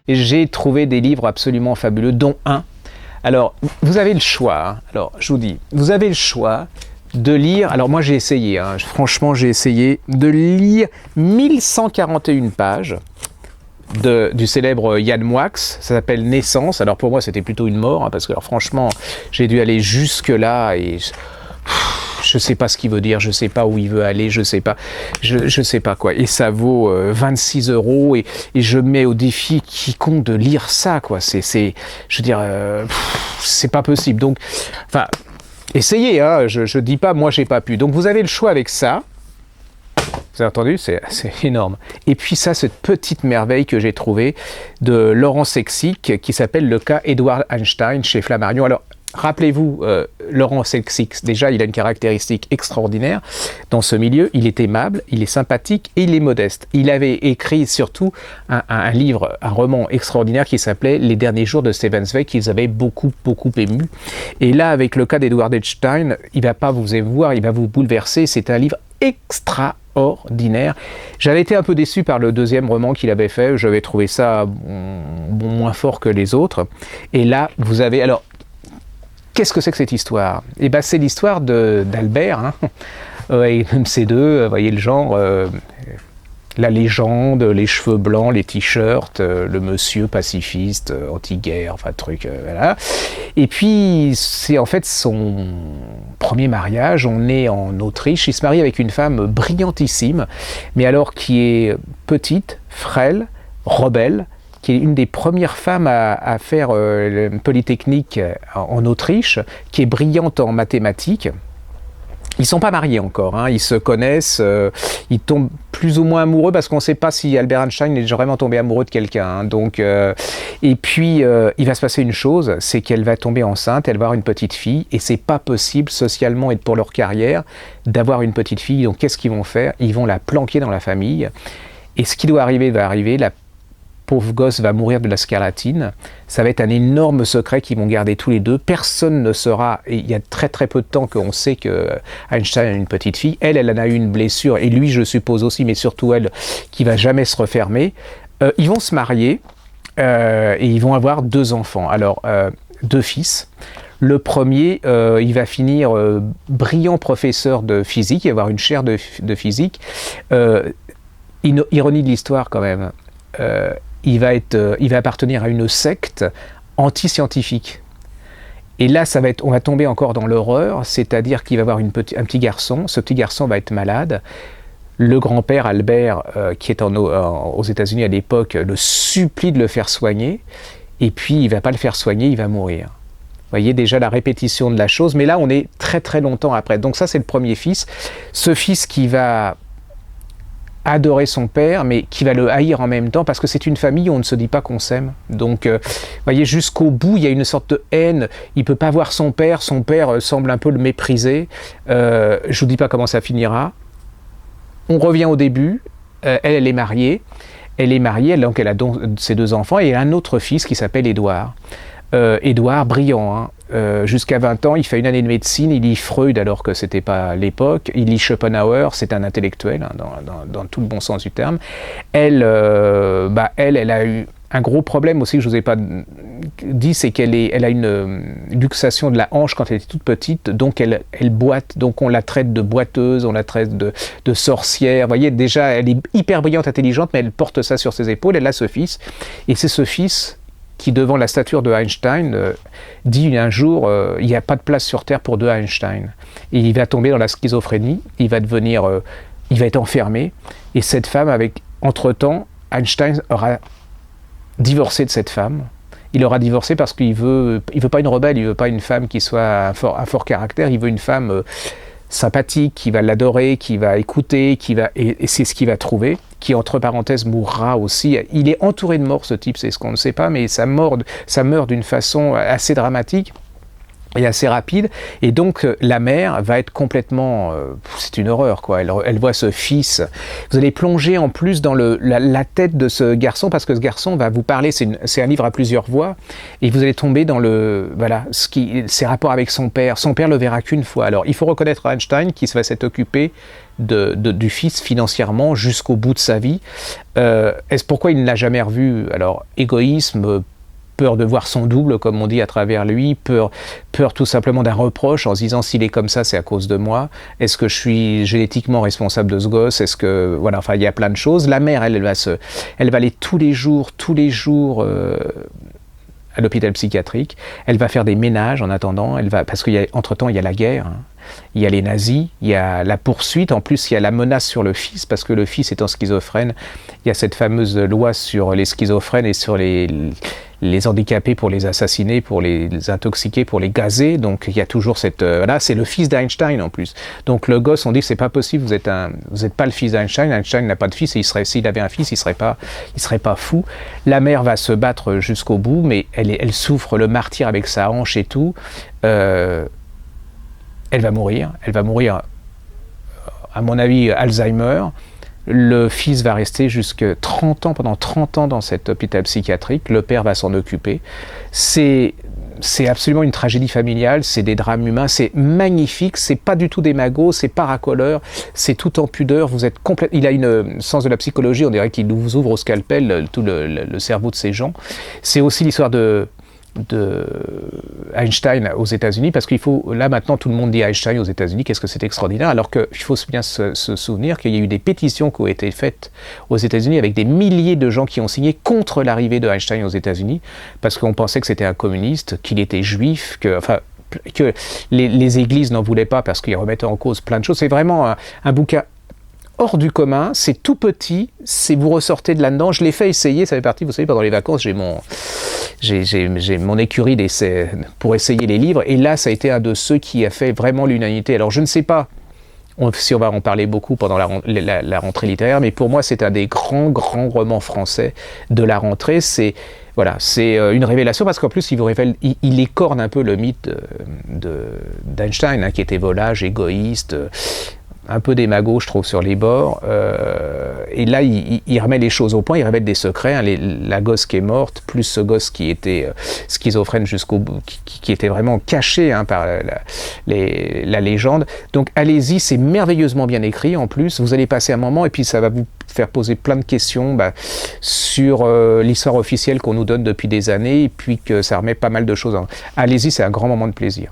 Et j'ai trouvé des livres absolument fabuleux, dont un. Alors, vous avez le choix, hein. Alors, je vous dis, vous avez le choix de lire, alors moi j'ai essayé, hein. Franchement j'ai essayé de lire 1141 pages du célèbre Yann Moix, ça s'appelle Naissance. Alors pour moi c'était plutôt une mort, hein, parce que alors, franchement j'ai dû aller jusque là et je sais pas ce qu'il veut dire, je sais pas où il veut aller, je sais pas quoi. Et ça vaut 26 € et je mets au défi quiconque de lire ça, quoi. Je veux dire, c'est pas possible. Donc, enfin, essayez, hein. Je dis pas, moi j'ai pas pu. Donc vous avez le choix avec ça. Vous avez entendu, c'est énorme. Et puis ça, cette petite merveille que j'ai trouvée de Laurent Sexic qui s'appelle Le cas Edward Einstein chez Flammarion. Alors, rappelez-vous, Laurent Sexic, déjà, il a une caractéristique extraordinaire dans ce milieu. Il est aimable, il est sympathique et il est modeste. Il avait écrit surtout un livre, un roman extraordinaire qui s'appelait Les derniers jours de Stephen Zweig, qu'ils avaient beaucoup ému. Et là, avec le cas d'Edward Einstein, il ne va pas vous émouvoir, il va vous bouleverser. C'est un livre extraordinaire. J'avais été un peu déçu par le deuxième roman qu'il avait fait. J'avais trouvé ça moins fort que les autres. Et là, vous avez... Alors, qu'est-ce que c'est que cette histoire? Eh bien, c'est l'histoire d'Albert, hein, et MC2, vous voyez le genre, la légende, les cheveux blancs, les t-shirts, le monsieur pacifiste, anti-guerre, enfin truc, voilà. Et puis, c'est en fait son premier mariage. On est en Autriche. Il se marie avec une femme brillantissime, mais alors qui est petite, frêle, rebelle, qui est une des premières femmes à faire le Polytechnique en Autriche, qui est brillante en mathématiques. Ils ne sont pas mariés encore, hein. Ils se connaissent, ils tombent plus ou moins amoureux parce qu'on ne sait pas si Albert Einstein est vraiment tombé amoureux de quelqu'un, hein. Donc, et puis, il va se passer une chose, c'est qu'elle va tomber enceinte, elle va avoir une petite fille, et c'est pas possible socialement et pour leur carrière d'avoir une petite fille. Donc qu'est-ce qu'ils vont faire? Ils vont la planquer dans la famille, et ce qui doit arriver va arriver. La pauvre gosse va mourir de la scarlatine. Ça va être un énorme secret qu'ils vont garder tous les deux. Personne ne saura, et il y a très peu de temps qu'on sait que Einstein a une petite fille. Elle en a eu une blessure, et lui je suppose aussi, mais surtout elle, qui va jamais se refermer. Ils vont se marier, et ils vont avoir 2 enfants. Alors, 2 fils. Le premier, il va finir brillant professeur de physique, il va avoir une chaire de physique. Ironie de l'histoire quand même. Il va appartenir à une secte anti-scientifique. Et là, on va tomber encore dans l'horreur, c'est-à-dire qu'il va avoir un petit garçon. Ce petit garçon va être malade. Le grand-père Albert, qui est aux États-Unis à l'époque, le supplie de le faire soigner. Et puis, il ne va pas le faire soigner, il va mourir. Vous voyez déjà la répétition de la chose. Mais là, on est très longtemps après. Donc ça, c'est le premier fils. Ce fils qui va adorer son père, mais qui va le haïr en même temps, parce que c'est une famille où on ne se dit pas qu'on s'aime. Donc, vous voyez, jusqu'au bout, il y a une sorte de haine. Il ne peut pas voir son père semble un peu le mépriser. Je ne vous dis pas comment ça finira. On revient au début. Elle est mariée. Donc elle a ses 2 enfants, et elle a un autre fils qui s'appelle Édouard. Édouard, brillant, hein. Jusqu'à 20 ans, il fait une année de médecine, il lit Freud alors que c'était pas l'époque, il lit Schopenhauer, c'est un intellectuel, hein, dans tout le bon sens du terme. Elle a eu un gros problème aussi que je vous ai pas dit, c'est elle a une luxation de la hanche quand elle était toute petite, donc elle boite, donc on la traite de boiteuse, on la traite de sorcière. Vous voyez, déjà, elle est hyper brillante, intelligente, mais elle porte ça sur ses épaules. Elle a ce fils, et c'est ce fils qui, devant la stature de Einstein, dit un jour, il n'y a pas de place sur Terre pour 2 Einstein. Et il va tomber dans la schizophrénie, il va être enfermé, et cette femme, entre-temps, Einstein aura divorcé de cette femme. Il aura divorcé parce qu'il veut pas une rebelle, il veut pas une femme qui soit un fort caractère, il veut une femme sympathique, qui va l'adorer, qui va écouter, et c'est ce qu'il va trouver, qui entre parenthèses mourra aussi. Il est entouré de morts, ce type, c'est ce qu'on ne sait pas, mais ça meurt d'une façon assez dramatique. et assez rapide, et donc la mère va être complètement, c'est une horreur quoi, elle voit ce fils, vous allez plonger en plus dans la tête de ce garçon, parce que ce garçon va vous parler, c'est un livre à plusieurs voix, et vous allez tomber dans ses rapports avec son père le verra qu'une fois. Alors il faut reconnaître Einstein qui va s'être occupé du fils financièrement jusqu'au bout de sa vie. Pourquoi il ne l'a jamais revu? Alors égoïsme, peur de voir son double, comme on dit, à travers lui, peur tout simplement d'un reproche en se disant s'il est comme ça, c'est à cause de moi. Est-ce que je suis génétiquement responsable de ce gosse? Est-ce que voilà, enfin il y a plein de choses. La mère, elle va aller tous les jours à l'hôpital psychiatrique. Elle va faire des ménages en attendant. Parce qu'entre-temps il y a la guerre. Hein. Il y a les nazis, il y a la poursuite, en plus il y a la menace sur le fils, parce que le fils étant schizophrène, il y a cette fameuse loi sur les schizophrènes et sur les handicapés pour les assassiner, pour les intoxiquer, pour les gazer, donc il y a toujours c'est le fils d'Einstein en plus. Donc le gosse, on dit que c'est pas possible, vous êtes pas le fils d'Einstein, Einstein n'a pas de fils, et s'il avait un fils, il serait pas fou. La mère va se battre jusqu'au bout, mais elle souffre le martyre avec sa hanche et tout. Elle va mourir, à mon avis, Alzheimer. Le fils va rester pendant 30 ans dans cet hôpital psychiatrique, le père va s'en occuper. C'est absolument une tragédie familiale, c'est des drames humains, c'est magnifique, c'est pas du tout des magots, c'est pas racoleur, c'est tout en pudeur, il a une sens de la psychologie, on dirait qu'il vous ouvre au scalpel tout le cerveau de ces gens. C'est aussi l'histoire de Einstein aux États-Unis, parce là maintenant tout le monde dit Einstein aux États-Unis, qu'est-ce que c'est extraordinaire, alors qu'il faut bien se souvenir qu'il y a eu des pétitions qui ont été faites aux États-Unis avec des milliers de gens qui ont signé contre l'arrivée de Einstein aux États-Unis, parce qu'on pensait que c'était un communiste, qu'il était juif, que les églises n'en voulaient pas parce qu'ils remettaient en cause plein de choses. C'est vraiment un bouquin hors du commun, c'est tout petit, vous ressortez de là-dedans. Je l'ai fait essayer, ça fait partie, vous savez, pendant les vacances, j'ai mon écurie pour essayer les livres, et là, ça a été un de ceux qui a fait vraiment l'unanimité. Alors, je ne sais pas si on va en parler beaucoup pendant la rentrée littéraire, mais pour moi, c'est un des grands romans français de la rentrée. C'est une révélation, parce qu'en plus, il écorne un peu le mythe d'Einstein, hein, qui était volage, égoïste, un peu démago, je trouve, sur les bords. Et là, il remet les choses au point, il révèle des secrets. Hein, la gosse qui est morte, plus ce gosse qui était schizophrène jusqu'au bout, qui était vraiment caché par la légende. Donc allez-y, c'est merveilleusement bien écrit en plus. Vous allez passer un moment et puis ça va vous faire poser plein de questions sur l'histoire officielle qu'on nous donne depuis des années, et puis que ça remet pas mal de choses. Allez-y, c'est un grand moment de plaisir.